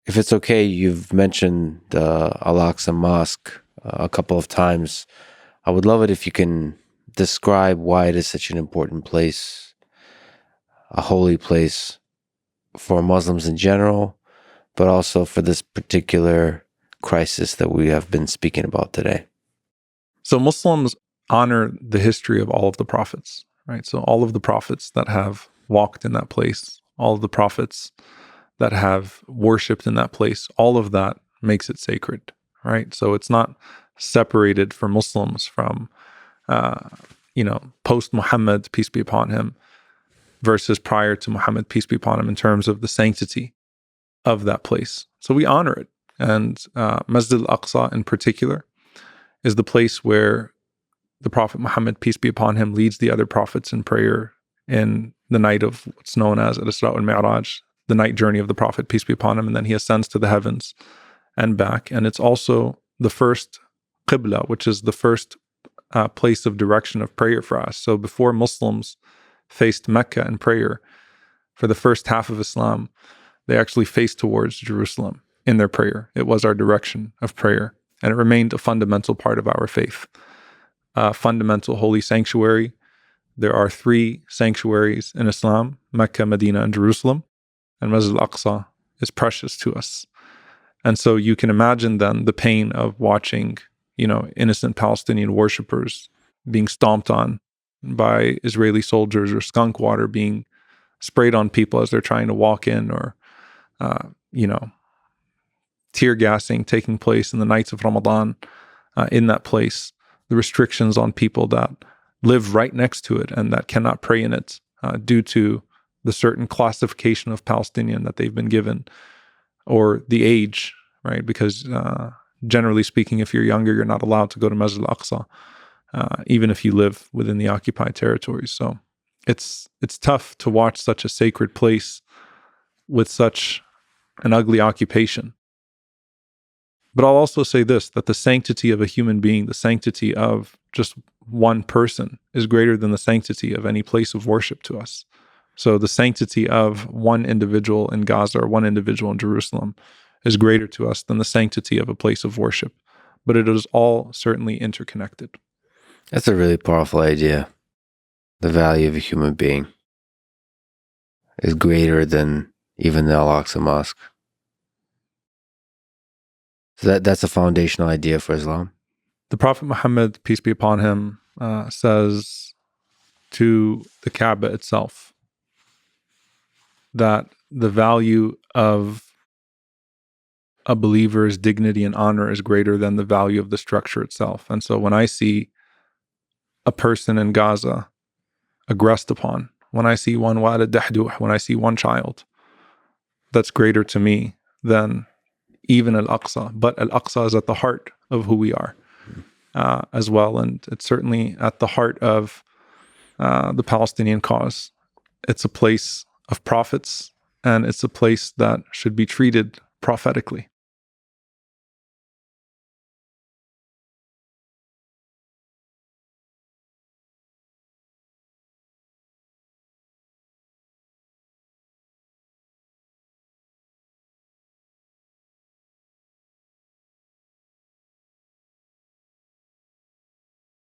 if it's okay, you've mentioned the Al-Aqsa Mosque a couple of times. I would love it if you can describe why it is such an important place, a holy place for Muslims in general, but also for this particular crisis that we have been speaking about today. So Muslims honor the history of all of the prophets, right? So all of the prophets that have walked in that place, all of the prophets that have worshipped in that place, all of that makes it sacred, right? So it's not separated for Muslims from, post-Muhammad, peace be upon him, versus prior to Muhammad, peace be upon him, in terms of the sanctity of that place. So we honor it. And Masjid Al-Aqsa in particular is the place where the Prophet Muhammad, peace be upon him, leads the other prophets in prayer in the night of what's known as Al-Isra wal-Mi'raj, the night journey of the Prophet, peace be upon him, and then he ascends to the heavens and back. And it's also the first Qibla, which is the first place of direction of prayer for us. So before Muslims faced Mecca in prayer, for the first half of Islam, they actually faced towards Jerusalem in their prayer. It was our direction of prayer, and it remained a fundamental part of our faith. Fundamental holy sanctuary. There are 3 sanctuaries in Islam: Mecca, Medina, and Jerusalem. And Masjid Al-Aqsa is precious to us. And so you can imagine then the pain of watching, innocent Palestinian worshippers being stomped on by Israeli soldiers, or skunk water being sprayed on people as they're trying to walk in, or, tear gassing taking place in the nights of Ramadan in that place. The restrictions on people that live right next to it and that cannot pray in it due to the certain classification of Palestinian that they've been given, or the age, right? Because generally speaking, if you're younger, you're not allowed to go to Masjid Al-Aqsa, even if you live within the occupied territories. So it's tough to watch such a sacred place with such an ugly occupation. But I'll also say this, that the sanctity of a human being, the sanctity of just one person, is greater than the sanctity of any place of worship to us. So the sanctity of one individual in Gaza or one individual in Jerusalem is greater to us than the sanctity of a place of worship. But it is all certainly interconnected. That's a really powerful idea. The value of a human being is greater than even the Al-Aqsa Mosque. So that's a foundational idea for Islam. The Prophet Muhammad, peace be upon him, says to the Kaaba itself that the value of a believer's dignity and honor is greater than the value of the structure itself. And so when I see a person in Gaza aggressed upon, when I see one walid dahduh, when I see one child, that's greater to me than even Al-Aqsa. But Al-Aqsa is at the heart of who we are as well. And it's certainly at the heart of the Palestinian cause. It's a place of prophets, and it's a place that should be treated prophetically.